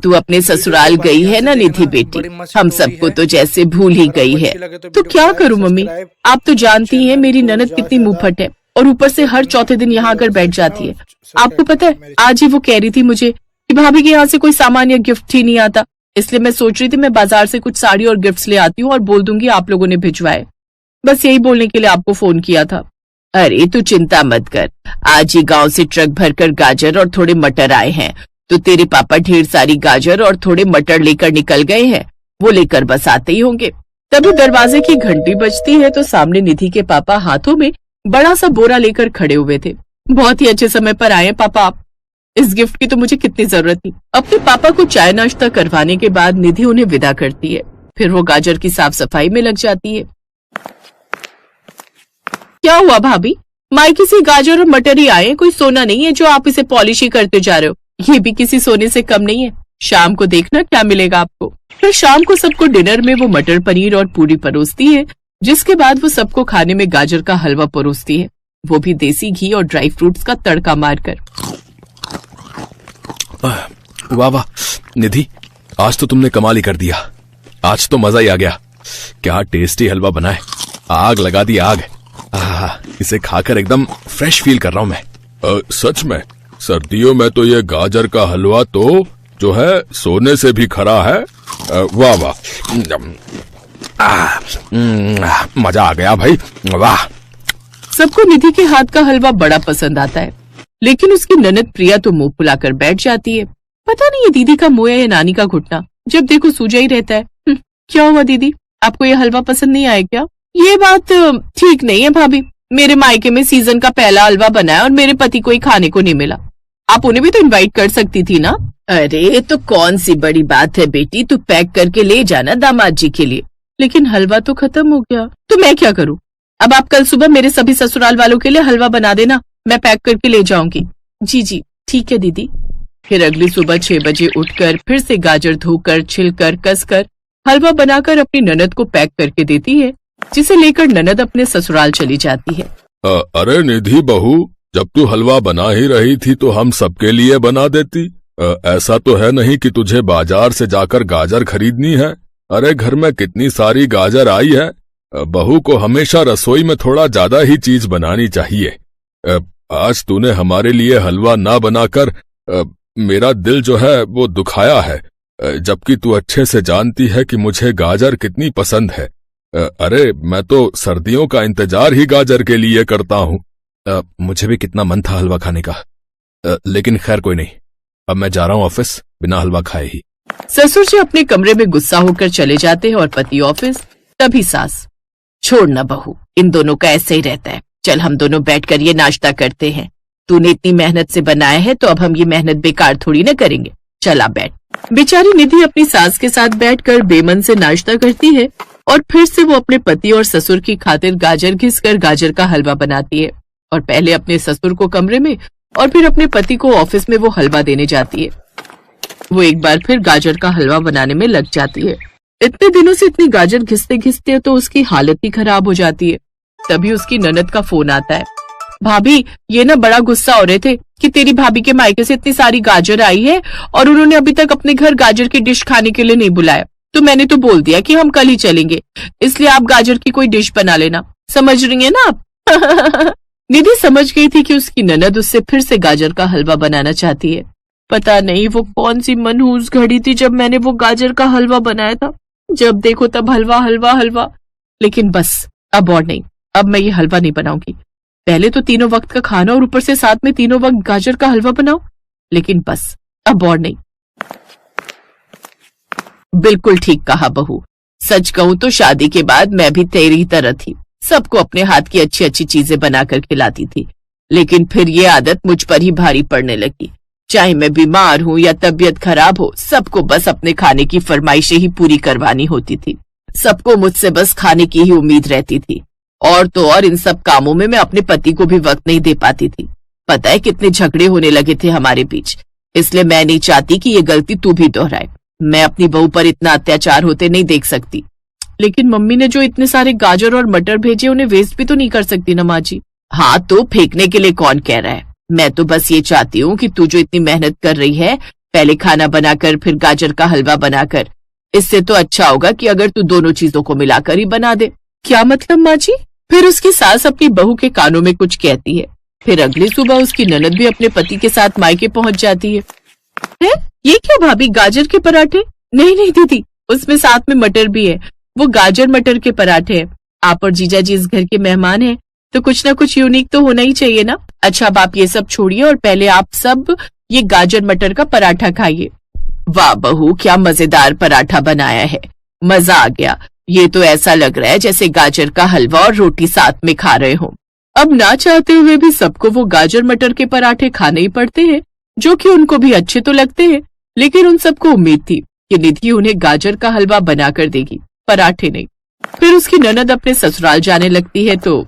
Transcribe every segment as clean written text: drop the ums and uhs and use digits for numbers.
तू अपने ससुराल गई है ना निधि बेटी, हम सबको तो जैसे भूल ही गई है। तो क्या करूं मम्मी, आप तो जानती हैं मेरी ननद कितनी मुंहफट है और ऊपर से हर चौथे दिन यहाँ आकर बैठ जाती है। आपको पता है आज ही वो कह रही थी मुझे कि भाभी के यहाँ से कोई सामान या गिफ्ट ही नहीं आता, इसलिए मैं सोच रही थी मैं बाजार से कुछ साड़ी और गिफ्ट्स ले आती हूँ और बोल दूंगी आप लोगों ने भिजवाए। बस यही बोलने के लिए आपको फोन किया था। अरे तू चिंता मत कर, आज ही गांव से ट्रक भरकर गाजर और थोड़े मटर आए हैं, तो तेरे पापा ढेर सारी गाजर और थोड़े मटर लेकर निकल गए हैं, वो लेकर बस आते ही होंगे। तभी दरवाजे की घंटी बजती है तो सामने निधि के पापा हाथों में बड़ा सा बोरा लेकर खड़े हुए थे। बहुत ही अच्छे समय पर आए पापा आप, इस गिफ्ट की तो मुझे कितनी जरूरत थी। अपने पापा को चाय नाश्ता करवाने के बाद निधि उन्हें विदा करती है, फिर वो गाजर की साफ सफाई में लग जाती है। क्या हुआ भाभी, मायके से गाजर और मटर ही आए, कोई सोना नहीं है जो आप इसे पॉलिश ही करते जा रहे हो, ये भी किसी सोने से कम नहीं है। शाम को देखना क्या मिलेगा आपको। फिर शाम को सबको डिनर में वो मटर पनीर और पूरी परोसती है, जिसके बाद वो सबको खाने में गाजर का हलवा परोसती है, वो भी देसी घी और ड्राई फ्रूट्स का तड़का मारकर। वाह वाह निधि, आज तो तुमने कमाल ही कर दिया, आज तो मजा ही आ गया। क्या टेस्टी हलवा बना है, आग लगा दी आग। इसे खाकर एकदम फ्रेश फील कर रहा हूं मैं। सच में सर्दियों में तो ये गाजर का हलवा तो जो है सोने से भी खरा है। वाह वाह, मजा आ गया भाई, वाह। सबको निधि के हाथ का हलवा बड़ा पसंद आता है, लेकिन उसकी ननद प्रिया तो मुंह फुलाकर बैठ जाती है। पता नहीं ये दीदी का मुंह है या नानी का घुटना, जब देखो सूजा ही रहता है। क्या हुआ दीदी, आपको ये हलवा पसंद नहीं आया क्या? ये बात ठीक नहीं है भाभी, मेरे मायके में सीजन का पहला हलवा बना है और मेरे पति को ही खाने को नहीं मिला, आप उन्हें भी तो इनवाइट कर सकती थी ना। अरे तो कौन सी बड़ी बात है बेटी, तू पैक करके ले जाना दामाद जी के लिए। लेकिन हलवा तो खत्म हो गया, तो मैं क्या करूं? अब आप कल सुबह मेरे सभी ससुराल वालों के लिए हलवा बना देना, मैं पैक करके ले जाऊंगी। जी जी ठीक है दीदी। फिर अगली सुबह 6 बजे उठकर फिर से गाजर धोकर छिलकर कसकर हलवा बनाकर अपनी ननद को पैक करके देती है, जिसे लेकर ननद अपने ससुराल चली जाती है। अरे निधि बहू, जब तू हलवा बना ही रही थी तो हम सबके लिए बना देती। ऐसा तो है नहीं कि तुझे बाजार से जाकर गाजर खरीदनी है। अरे घर में कितनी सारी गाजर आई है, बहू को हमेशा रसोई में थोड़ा ज्यादा ही चीज बनानी चाहिए। आज तूने हमारे लिए हलवा ना बनाकर मेरा दिल जो है वो दुखाया है, जबकि तू अच्छे से जानती है कि मुझे गाजर कितनी पसंद है। अरे मैं तो सर्दियों का इंतजार ही गाजर के लिए करता हूँ। मुझे भी कितना मन था हलवा खाने का, लेकिन खैर कोई नहीं, अब मैं जा रहा हूँ ऑफिस बिना हलवा खाए ही। ससुर जी अपने कमरे में गुस्सा होकर चले जाते हैं और पति ऑफिस। तभी सास, छोड़ ना बहू, इन दोनों का ऐसे ही रहता है, चल हम दोनों बैठकर ये नाश्ता करते हैं। तूने इतनी मेहनत से बनाया है तो अब हम ये मेहनत बेकार थोड़ी ना करेंगे, चला बैठ। बेचारी निधि अपनी सास के साथ बैठकर बेमन से नाश्ता करती है और फिर से वो अपने पति और ससुर की खातिर गाजर घिसकर गाजर का हलवा बनाती है और पहले अपने ससुर को कमरे में और फिर अपने पति को ऑफिस में वो हलवा देने जाती है। वो एक बार फिर गाजर का हलवा बनाने में लग जाती है। इतने दिनों से इतनी गाजर घिसते घिसते तो उसकी हालत ही खराब हो जाती है। तभी उसकी ननद का फोन आता है। भाभी, ये ना बड़ा गुस्सा हो रहे थे कि तेरी भाभी के मायके से इतनी सारी गाजर आई है और उन्होंने अभी तक अपने घर गाजर की डिश खाने के लिए नहीं बुलाया, तो मैंने तो बोल दिया कि हम कल ही चलेंगे, इसलिए आप गाजर की कोई डिश बना लेना। समझ रही है ना आप? निधि समझ गई थी कि उसकी ननद उससे फिर से गाजर का हलवा बनाना चाहती है। पता नहीं वो कौन सी मनहूस घड़ी थी जब मैंने वो गाजर का हलवा बनाया था, जब देखो तब हलवा हलवा हलवा। लेकिन बस अब और नहीं, अब मैं ये हलवा नहीं बनाऊंगी। पहले तो तीनों वक्त का खाना और ऊपर से साथ में तीनों वक्त गाजर का हलवा बनाओ, लेकिन बस अब और नहीं। बिल्कुल ठीक कहा बहू, सच कहूँ तो शादी के बाद मैं भी तेरी तरह थी, सबको अपने हाथ की अच्छी अच्छी चीजें बनाकर खिलाती थी, लेकिन फिर ये आदत मुझ पर ही भारी पड़ने लगी। चाहे मैं बीमार हूँ या तबीयत खराब हो, सबको बस अपने खाने की फरमाइशें ही पूरी करवानी होती थी। सबको मुझसे बस खाने की ही उम्मीद रहती थी, और तो और इन सब कामों में मैं अपने पति को भी वक्त नहीं दे पाती थी। पता है कितने झगड़े होने लगे थे हमारे बीच, इसलिए मैं नहीं चाहती कि ये गलती तू भी दोहराए। मैं अपनी बहू पर इतना अत्याचार होते नहीं देख सकती। लेकिन मम्मी ने जो इतने सारे गाजर और मटर भेजे, उन्हें वेस्ट भी तो नहीं कर सकती ना माँ जी। हाँ, तो फेंकने के लिए कौन कह रहा है? मैं तो बस ये चाहती हूँ कि तू जो इतनी मेहनत कर रही है, पहले खाना बनाकर फिर गाजर का हलवा बनाकर। इससे तो अच्छा होगा कि अगर तू दोनों चीजों को मिलाकर ही बना दे। क्या मतलब माँ जी? फिर उसकी सास अपनी बहू के कानों में कुछ कहती है। फिर अगली सुबह उसकी ननद भी अपने पति के साथ मायके पहुंच जाती है। ये क्या भाभी, गाजर के पराठे? नहीं नहीं दीदी, उसमें साथ में मटर भी है। वो गाजर मटर के पराठे हैं। आप और जीजा जी इस घर के मेहमान हैं, तो कुछ ना कुछ यूनिक तो होना ही चाहिए ना। अच्छा अब आप ये सब छोड़िए और पहले आप सब ये गाजर मटर का पराठा खाइए। वाह बहू, क्या मजेदार पराठा बनाया है, मजा आ गया। ये तो ऐसा लग रहा है जैसे गाजर का हलवा और रोटी साथ में खा रहे हो। अब ना चाहते हुए भी सबको वो गाजर मटर के पराठे खाने ही पड़ते हैं, जो कि उनको भी अच्छे तो लगते हैं। लेकिन उन सबको उम्मीद थी कि निधि उन्हें गाजर का हलवा बनाकर देगी, पराठे नहीं। फिर उसकी ननद अपने ससुराल जाने लगती है तो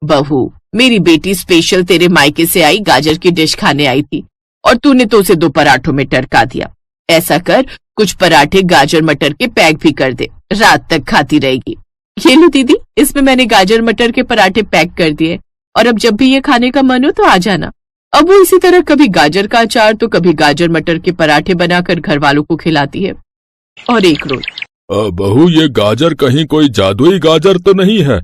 बहू, मेरी बेटी स्पेशल तेरे मायके से आई गाजर की डिश खाने आई थी और तूने तो उसे 2 पराठों में टरका दिया। ऐसा कर, कुछ पराठे गाजर मटर के पैक भी कर दे, रात तक खाती रहेगी। ये लो दीदी, इसमें मैंने गाजर मटर के पराठे पैक कर दिए और अब जब भी ये खाने का मन हो तो आ जाना। अब वो इसी तरह कभी गाजर का अचार तो कभी गाजर मटर के पराठे बनाकर घर वालों को खिलाती है। और एक रोज, बहू, ये गाजर कहीं कोई जादुई गाजर तो नहीं है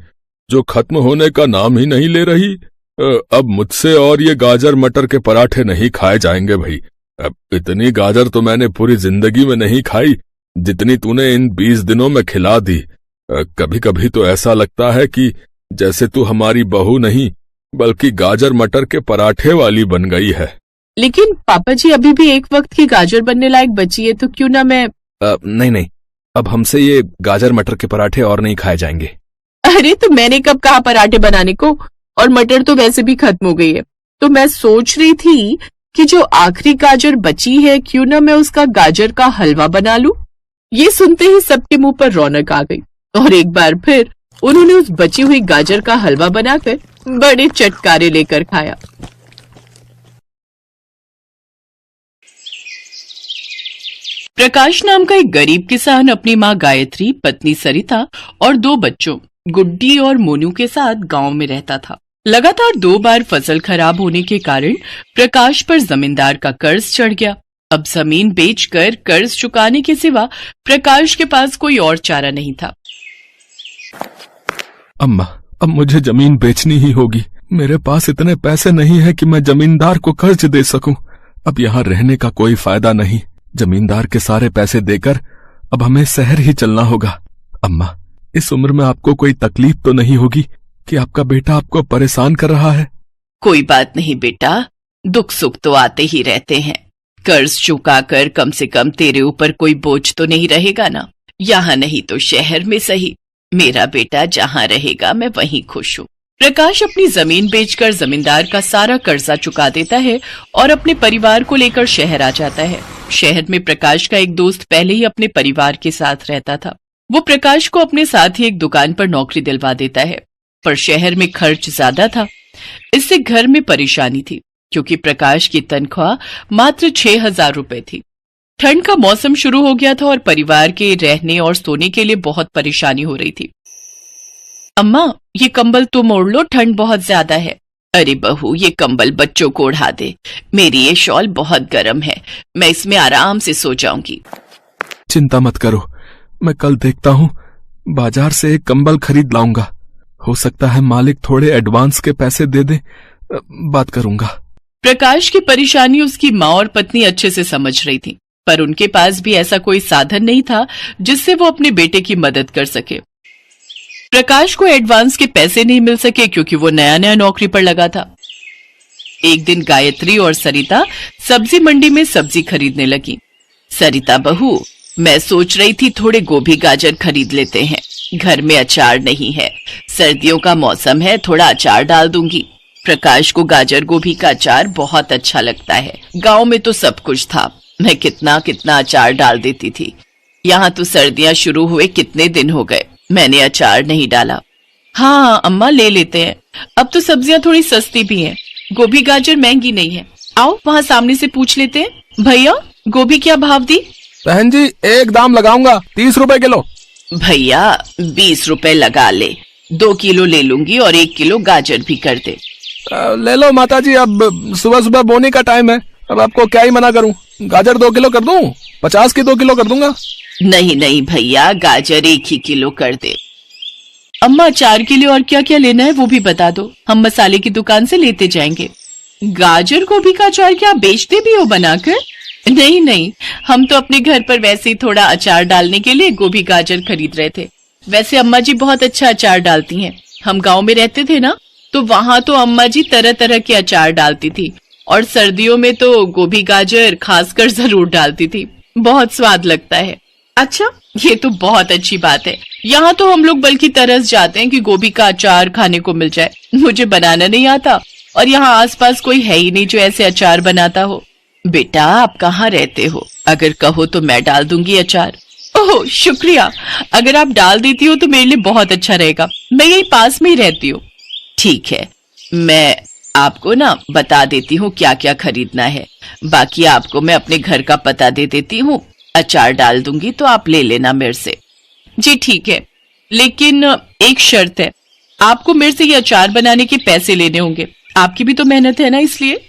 जो खत्म होने का नाम ही नहीं ले रही? अब मुझसे और ये गाजर मटर के पराठे नहीं खाए जाएंगे भाई। अब इतनी गाजर तो मैंने पूरी जिंदगी में नहीं खाई जितनी तूने इन 20 दिनों में खिला दी। कभी कभी तो ऐसा लगता है कि जैसे तू हमारी बहू नहीं बल्कि गाजर मटर के पराठे वाली बन गई है। लेकिन पापा जी, अभी भी एक वक्त की गाजर बनने लायक बची है, तो क्यों ना मैं नहीं नहीं, अब हमसे ये गाजर मटर के पराठे और नहीं खाए जाएंगे। अरे तो मैंने कब कहा पराठे बनाने को, और मटर तो वैसे भी खत्म हो गई है। तो मैं सोच रही थी कि जो आखिरी गाजर बची है क्यों ना मैं उसका गाजर का हलवा बना लूं। ये सुनते ही सबके मुंह पर रौनक आ गई और एक बार फिर उन्होंने उस बची हुई गाजर का हलवा बनाकर बड़े चटकारे लेकर खाया। प्रकाश नाम का एक गरीब किसान अपनी माँ गायत्री, पत्नी सरिता और 2 बच्चों गुड्डी और मोनू के साथ गांव में रहता था। लगातार 2 बार फसल खराब होने के कारण प्रकाश पर जमींदार का कर्ज चढ़ गया। अब जमीन बेचकर कर्ज चुकाने के सिवा प्रकाश के पास कोई और चारा नहीं था। अम्मा, अब मुझे जमीन बेचनी ही होगी। मेरे पास इतने पैसे नहीं है कि मैं जमींदार को कर्ज दे सकूं। अब यहाँ रहने का कोई फायदा नहीं। जमींदार के सारे पैसे देकर अब हमें शहर ही चलना होगा। अम्मा, इस उम्र में आपको कोई तकलीफ तो नहीं होगी कि आपका बेटा आपको परेशान कर रहा है? कोई बात नहीं बेटा, दुख सुख तो आते ही रहते हैं। कर्ज चुकाकर कम से कम तेरे ऊपर कोई बोझ तो नहीं रहेगा ना। यहाँ नहीं तो शहर में सही, मेरा बेटा जहाँ रहेगा मैं वहीं खुश हूँ। प्रकाश अपनी जमीन बेचकर जमींदार का सारा कर्जा चुका देता है और अपने परिवार को लेकर शहर आ जाता है। शहर में प्रकाश का एक दोस्त पहले ही अपने परिवार के साथ रहता था। वो प्रकाश को अपने साथ ही एक दुकान पर नौकरी दिलवा देता है, पर शहर में खर्च ज्यादा था। इससे घर में परेशानी थी क्योंकि प्रकाश की तनख्वाह मात्र 6,000 रुपए थी। ठंड का मौसम शुरू हो गया था और परिवार के रहने और सोने के लिए बहुत परेशानी हो रही थी। अम्मा, ये कंबल तुम ओढ़ लो, ठंड बहुत ज्यादा है। अरे बहू, ये कंबल बच्चों को ओढ़ा दे, मेरी ये शॉल बहुत गर्म है, मैं इसमें आराम से सो जाऊंगी। चिंता मत करो, मैं कल देखता हूँ, बाजार से एक कंबल खरीद लाऊंगा। हो सकता है मालिक थोड़े एडवांस के पैसे दे दे, बात करूंगा। प्रकाश की परेशानी उसकी माँ और पत्नी अच्छे से समझ रही थी, पर उनके पास भी ऐसा कोई साधन नहीं था जिससे वो अपने बेटे की मदद कर सके। प्रकाश को एडवांस के पैसे नहीं मिल सके क्योंकि वो नया नया नौकरी पर लगा था। एक दिन गायत्री और सरिता सब्जी मंडी में सब्जी खरीदने लगी। सरिता बहू, मैं सोच रही थी थोड़े गोभी गाजर खरीद लेते हैं, घर में अचार नहीं है, सर्दियों का मौसम है, थोड़ा अचार डाल दूंगी। प्रकाश को गाजर गोभी का अचार बहुत अच्छा लगता है। गांव में तो सब कुछ था, मैं कितना कितना अचार डाल देती थी। यहाँ तो सर्दियां शुरू हुए कितने दिन हो गए, मैंने अचार नहीं डाला। हाँ अम्मा, ले लेते हैं, अब तो सब्जियां थोड़ी सस्ती भी हैं, गोभी गाजर महंगी नहीं है। आओ वहाँ सामने से पूछ लेते हैं। भैया, गोभी क्या भाव दी? बहन जी, एक दाम लगाऊंगा, 30 रुपए किलो। भैया 20 रुपए लगा ले, 2 किलो ले लूंगी और 1 किलो गाजर भी कर दे। ले लो माताजी, अब सुबह सुबह बोने का टाइम है, अब आपको क्या ही मना करूं, गाजर 2 किलो कर दूं, 50 की 2 किलो कर दूंगा। नहीं नहीं भैया, गाजर 1 ही किलो कर दे। अम्मा अचार के लिए और क्या क्या लेना है वो भी बता दो, हम मसाले की दुकान से लेते जाएंगे। गाजर गोभी का अचार क्या बेचते भी हो बनाकर? नहीं नहीं, हम तो अपने घर पर वैसे ही थोड़ा अचार डालने के लिए गोभी गाजर खरीद रहे थे। वैसे अम्मा जी बहुत अच्छा अचार डालती हैं। हम गांव में रहते थे ना, तो वहां तो अम्मा जी तरह तरह के अचार डालती थी, और सर्दियों में तो गोभी गाजर खासकर जरूर डालती थी। बहुत स्वाद लगता है। अच्छा, ये तो बहुत अच्छी बात है। यहाँ तो हम लोग बल्कि तरस जाते हैं कि गोभी का अचार खाने को मिल जाए। मुझे बनाना नहीं आता, और यहाँ आसपास कोई है ही नहीं जो ऐसे अचार बनाता हो। बेटा, आप कहाँ रहते हो? अगर कहो तो मैं डाल दूंगी अचार। ओह शुक्रिया, अगर आप डाल देती हो तो मेरे लिए बहुत अच्छा रहेगा। मैं यही पास में ही रहती हूँ। ठीक है, मैं आपको ना बता देती हूँ क्या क्या खरीदना है। बाकी आपको मैं अपने घर का पता दे देती हूँ। अचार डाल दूंगी तो आप ले लेना मेरे से। जी ठीक है, लेकिन एक शर्त है, आपको मेरे से ये अचार बनाने के पैसे लेने होंगे। आपकी भी तो मेहनत है ना, इसलिए।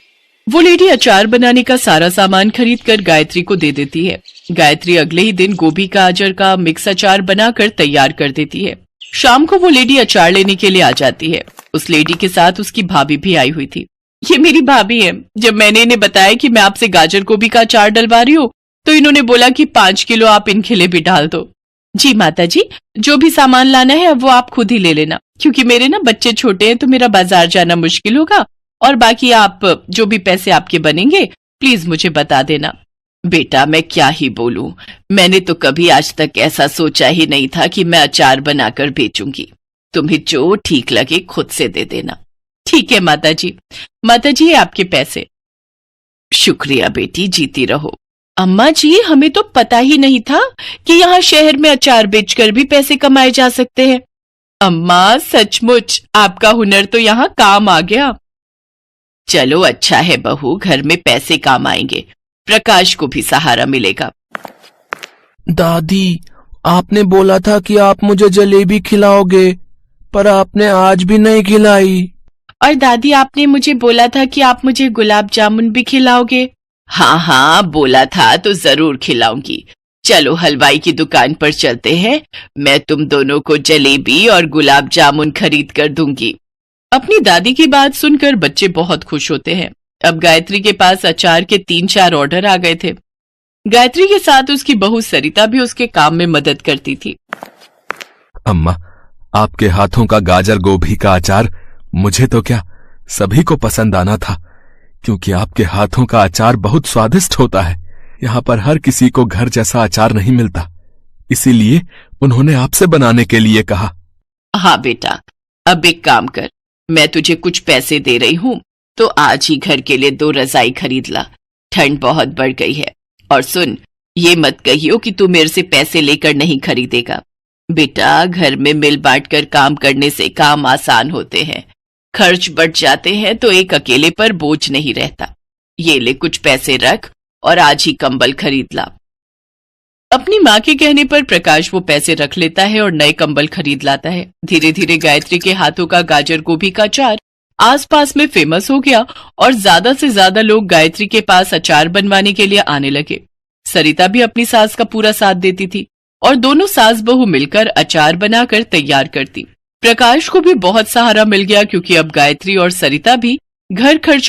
वो लेडी अचार बनाने का सारा सामान खरीद कर गायत्री को दे देती है। गायत्री अगले ही दिन गोभी गाजर का मिक्स अचार बनाकर तैयार कर देती है। शाम को वो लेडी अचार लेने के लिए आ जाती है। उस लेडी के साथ उसकी भाभी भी आई हुई थी। ये मेरी भाभी है। जब मैंने इन्हें बताया कि मैं आपसे गाजर गोभी का अचार डलवा रही हूँ, तो इन्होंने बोला कि 5 किलो आप इनके लिए भी डाल दो। जी माता जी, जो भी सामान लाना है वो आप खुद ही ले लेना, क्योंकि मेरे ना बच्चे छोटे हैं तो मेरा बाजार जाना मुश्किल होगा। और बाकी आप जो भी पैसे आपके बनेंगे प्लीज मुझे बता देना। बेटा, मैं क्या ही बोलूं, मैंने तो कभी आज तक ऐसा सोचा ही नहीं था कि मैं अचार बनाकर बेचूंगी। तुम्हें जो ठीक लगे खुद से दे देना। ठीक है माता जी। माता जी, ये आपके पैसे। शुक्रिया बेटी, जीती रहो। अम्मा जी, हमें तो पता ही नहीं था कि यहाँ शहर में अचार बेचकर भी पैसे कमाए जा सकते हैं। अम्मा सचमुच आपका हुनर तो यहाँ काम आ गया। चलो अच्छा है बहू, घर में पैसे काम आएंगे, प्रकाश को भी सहारा मिलेगा। दादी, आपने बोला था कि आप मुझे जलेबी खिलाओगे, पर आपने आज भी नहीं खिलाई। और दादी, आपने मुझे बोला था कि आप मुझे गुलाब जामुन भी खिलाओगे। हाँ हाँ, बोला था तो जरूर खिलाऊंगी। चलो हलवाई की दुकान पर चलते हैं, मैं तुम दोनों को जलेबी और गुलाब जामुन खरीद कर दूंगी। अपनी दादी की बात सुनकर बच्चे बहुत खुश होते हैं। अब गायत्री के पास अचार के 3-4 ऑर्डर आ गए थे। गायत्री के साथ उसकी बहू सरिता भी उसके काम में मदद करती थी। अम्मा, आपके हाथों का गाजर गोभी का अचार मुझे तो क्या, सभी को पसंद आना था, क्योंकि आपके हाथों का अचार बहुत स्वादिष्ट होता है। यहाँ पर हर किसी को घर जैसा अचार नहीं मिलता, इसीलिए उन्होंने आपसे बनाने के लिए कहा। हाँ बेटा, अब एक काम कर, मैं तुझे कुछ पैसे दे रही हूँ, तो आज ही घर के लिए 2 रजाई खरीद ला। ठंड बहुत बढ़ गई है। और सुन, ये मत कहियो कि तू मेरे से पैसे लेकर नहीं खरीदेगा। बेटा, घर में मिल बांट कर काम करने से काम आसान होते हैं, खर्च बढ़ जाते हैं तो एक अकेले पर बोझ नहीं रहता। ये ले, कुछ पैसे रख और आज ही कंबल खरीद ला। अपनी माँ के कहने पर प्रकाश वो पैसे रख लेता है और नए कंबल खरीद लाता है। धीरे धीरे गायत्री के हाथों का गाजर गोभी का अचार आसपास में फेमस हो गया और ज्यादा से ज्यादा लोग गायत्री के पास अचार बनवाने के लिए आने लगे। सरिता भी अपनी सास का पूरा साथ देती थी और दोनों सास बहू मिलकर अचार बनाकर तैयार करती। प्रकाश को भी बहुत सहारा मिल गया, क्योंकि अब गायत्री और सरिता भी घर खर्चों